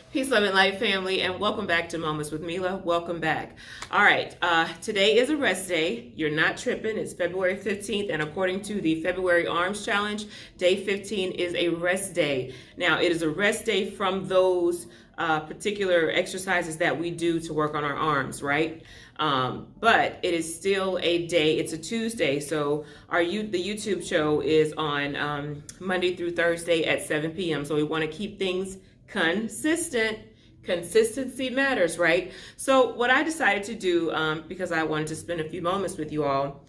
Peace, love, and light, family, and welcome back to Moments with Milah. Welcome back. All right, today is a rest day. You're not tripping. It's February 15th, and according to the February Arms Challenge, day 15 is a rest day. Now, it is a rest day from those particular exercises that we do to work on our arms, right? But it is still a day. It's a Tuesday, so the YouTube show is on Monday through Thursday at 7 p.m. So we want to keep things consistent. Consistency matters, right? So what I decided to do, because I wanted to spend a few moments with you all,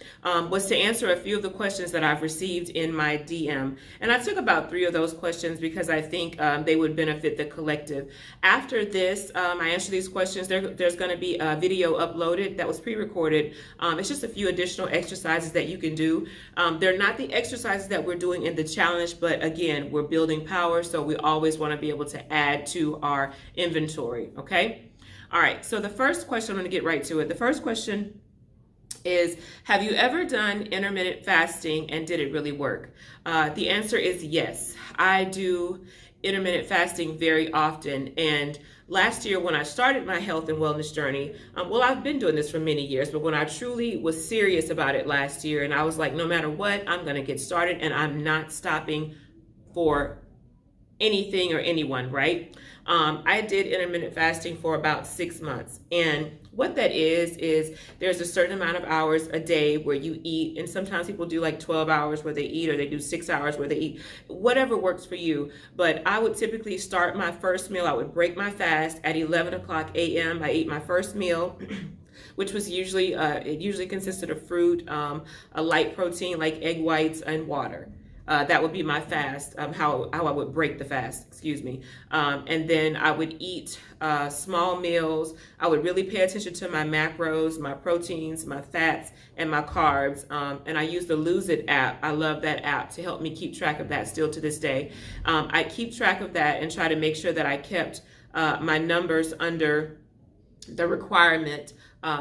was to answer a few of the questions that I've received in my DM. And I took about 3 of those questions because I think they would benefit the collective. After this, I answer these questions. There's going to be a video uploaded that was pre-recorded. It's just a few additional exercises that you can do. They're not the exercises that we're doing in the challenge, but again, we're building power, so we always want to be able to add to our inventory. Okay. All right. So the first question, I'm going to get right to it. The first question is, have you ever done intermittent fasting and did it really work? The answer is yes. I do intermittent fasting very often. And last year when I started my health and wellness journey, I've been doing this for many years, but when I truly was serious about it last year, and I was like, no matter what, I'm going to get started and I'm not stopping for anything or anyone, right? I did intermittent fasting for about 6 months. And what that is there's a certain amount of hours a day where you eat. And sometimes people do like 12 hours where they eat, or they do 6 hours where they eat, whatever works for you. But I would typically start my first meal. I would break my fast at 11 o'clock a.m. I eat my first meal, which was usually, it usually consisted of fruit, a light protein like egg whites and water. That would be my fast, how I would break the fast, excuse me. And then I would eat small meals. I would really pay attention to my macros, my proteins, my fats, and my carbs. And I use the Lose It app. I love that app to help me keep track of that still to this day. I keep track of that and try to make sure that I kept my numbers under the requirement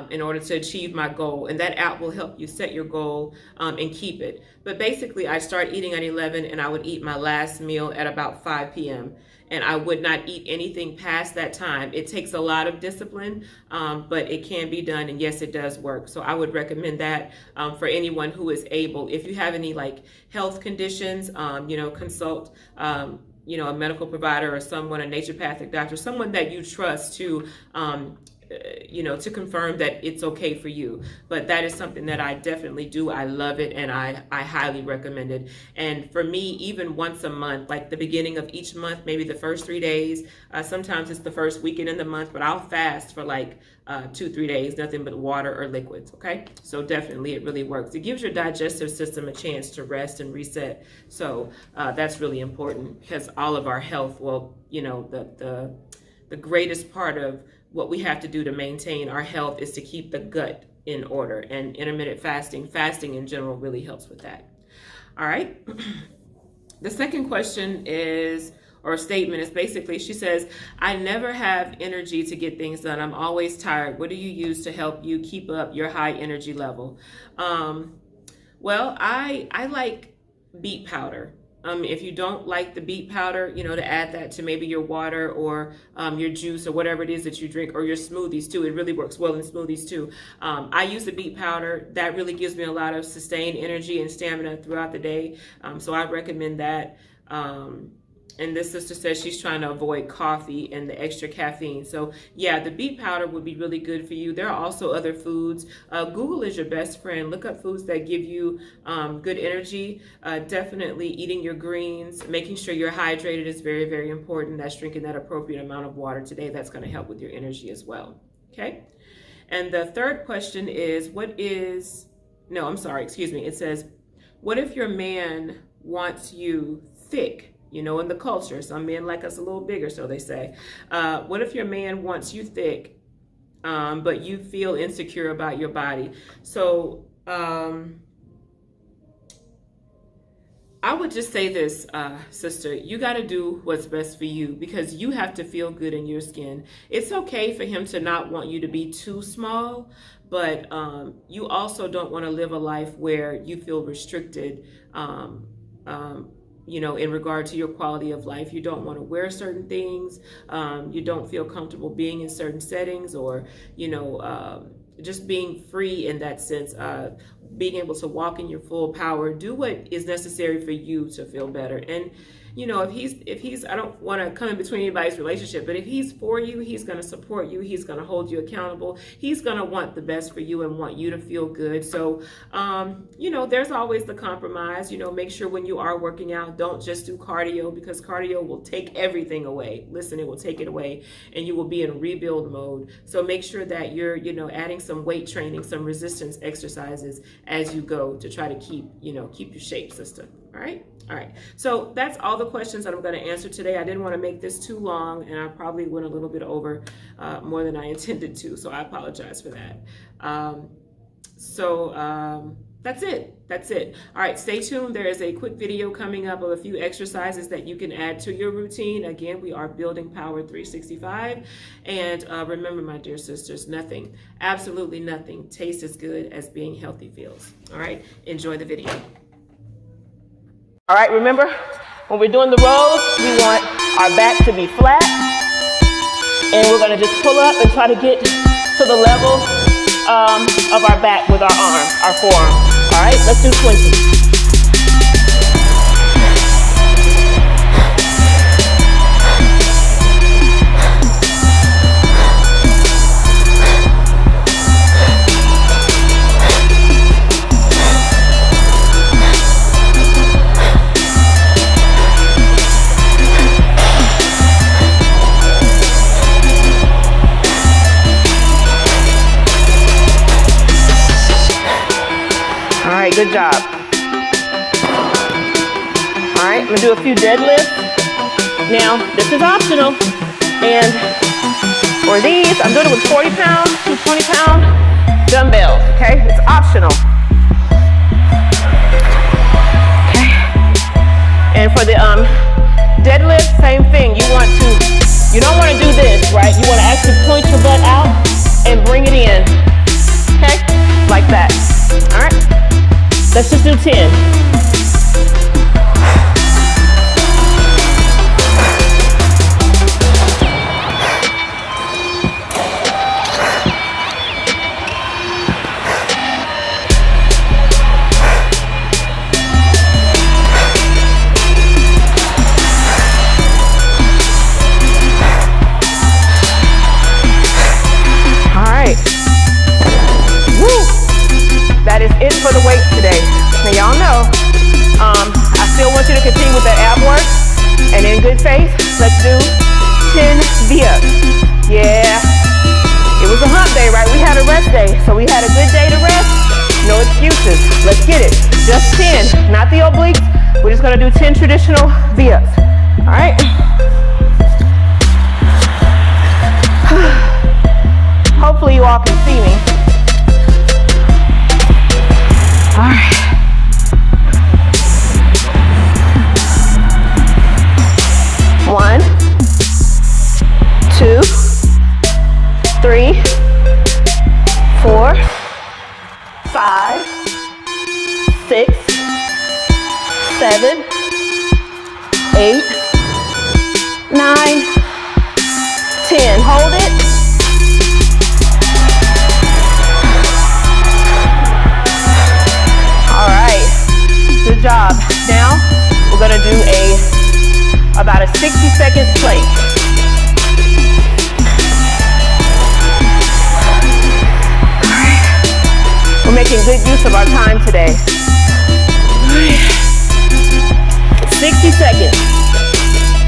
in order to achieve my goal. And that app will help you set your goal and keep it. But basically, I start eating at 11 and I would eat my last meal at about 5 p.m. And I would not eat anything past that time. It takes a lot of discipline, but it can be done. And yes, it does work. So I would recommend that for anyone who is able. If you have any like health conditions, consult a medical provider or someone, a naturopathic doctor, someone that you trust to to confirm that it's okay for you. But that is something that I definitely do. I love it, and I highly recommend it. And for me, even once a month, like the beginning of each month, maybe the first 3 days, sometimes it's the first weekend in the month, but I'll fast for like 2-3 days, nothing but water or liquids. Okay. So definitely it really works. It gives your digestive system a chance to rest and reset. So that's really important, because all of our health, the greatest part of what we have to do to maintain our health is to keep the gut in order. And intermittent fasting in general really helps with that. All right. The second question is, or statement is basically, she says, I never have energy to get things done. I'm always tired. What do you use to help you keep up your high energy level? I like beet powder. If you don't like the beet powder, to add that to maybe your water or your juice or whatever it is that you drink, or your smoothies too. It really works well in smoothies too. I use the beet powder. That really gives me a lot of sustained energy and stamina throughout the day. So I recommend that. And this sister says she's trying to avoid coffee and the extra caffeine. So yeah, the beet powder would be really good for you. There are also other foods. Google is your best friend. Look up foods that give you good energy. Definitely eating your greens, making sure you're hydrated is very, very important. That's drinking that appropriate amount of water today. That's going to help with your energy as well. Okay. And the third question is, it says, what if your man wants you thick? In the culture, some men like us a little bigger, so they say. What if your man wants you thick, but you feel insecure about your body? So I would just say this, sister, you got to do what's best for you, because you have to feel good in your skin. It's okay for him to not want you to be too small, but you also don't want to live a life where you feel restricted in regard to your quality of life. You don't want to wear certain things. You don't feel comfortable being in certain settings, or, just being free in that sense, being able to walk in your full power, do what is necessary for you to feel better. And if he's I don't want to come in between anybody's relationship, but if he's for you, he's going to support you, he's going to hold you accountable, he's going to want the best for you and want you to feel good. So there's always the compromise. Make sure when you are working out, don't just do cardio, because cardio will take everything away. Listen, it will take it away, and you will be in rebuild mode. So make sure that you're adding some weight training, some resistance exercises as you go, to try to keep your shape, sister. All right. So that's all the questions that I'm going to answer today. I didn't want to make this too long, and I probably went a little bit over more than I intended to, so I apologize for that. That's it. All right, stay tuned. There is a quick video coming up of a few exercises that you can add to your routine. Again, we are building Power 365. And remember, my dear sisters, nothing, absolutely nothing, tastes as good as being healthy feels. All right, enjoy the video. All right, remember, when we're doing the rows, we want our back to be flat. And we're going to just pull up and try to get to the level of our back with our arm, our forearm. All right, let's do 20. Good job. All right, I'm gonna do a few deadlifts. Now, this is optional. And for these, I'm doing it with 40 pounds to 20-pound dumbbells, okay? It's optional. Okay. And for the deadlift, same thing. You don't want to do this, right? You want to actually point your butt out and bring it in, okay? Like that, all right? Let's just do 10. All right. Woo! That is it for the weights today. Now y'all know, I still want you to continue with that ab work, and in good faith, let's do 10 V-ups. Yeah, it was a hump day, right? We had a rest day, so we had a good day to rest. No excuses. Let's get it. Just 10, not the obliques. We're just gonna do 10 traditional V-ups. All right. Hopefully you all can see me. All right. 1, 2, 3, 4, 5, 6, 7, 8, 9, 10. Hold it. All right. Good job. Now we're going to do about a 60-second plank. All right. We're making good use of our time today. 60 seconds.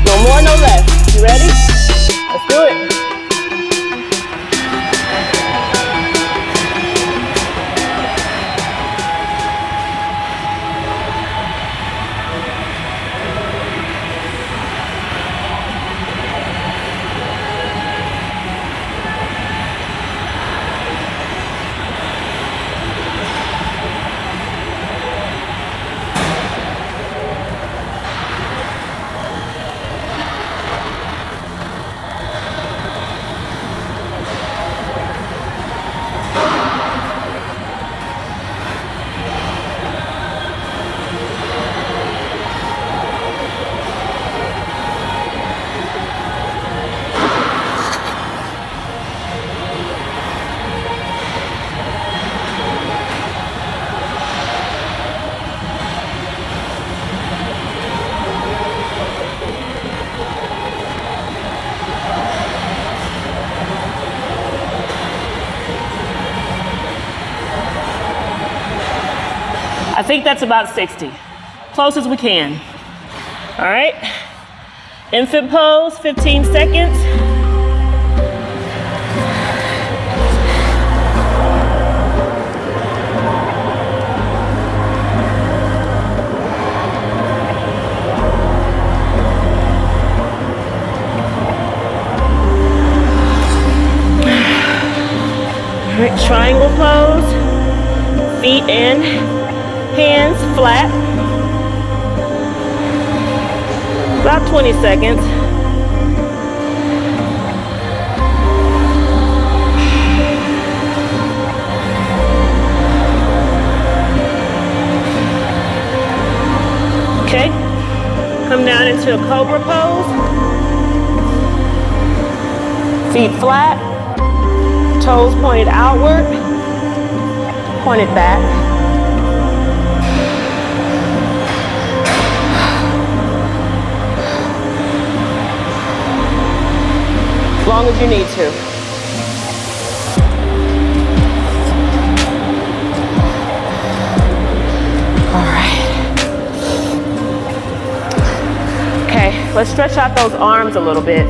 No more, no less. You ready? Let's do it. think that's about 60. Close as we can. All right. Infant pose, 15 seconds. All right, triangle pose. Feet and hands flat. About 20 seconds. Okay, come down into a cobra pose. Feet flat, toes pointed outward, pointed back. As long as you need to. All right. Okay, let's stretch out those arms a little bit.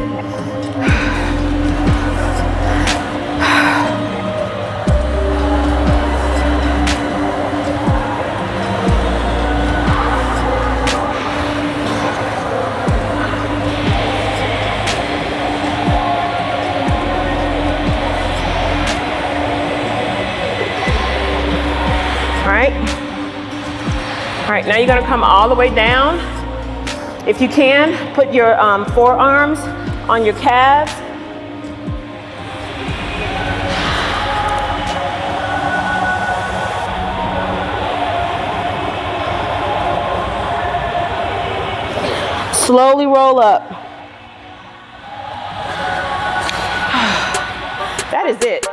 All right, now you're gonna come all the way down. If you can, put your forearms on your calves. Slowly roll up. That is it.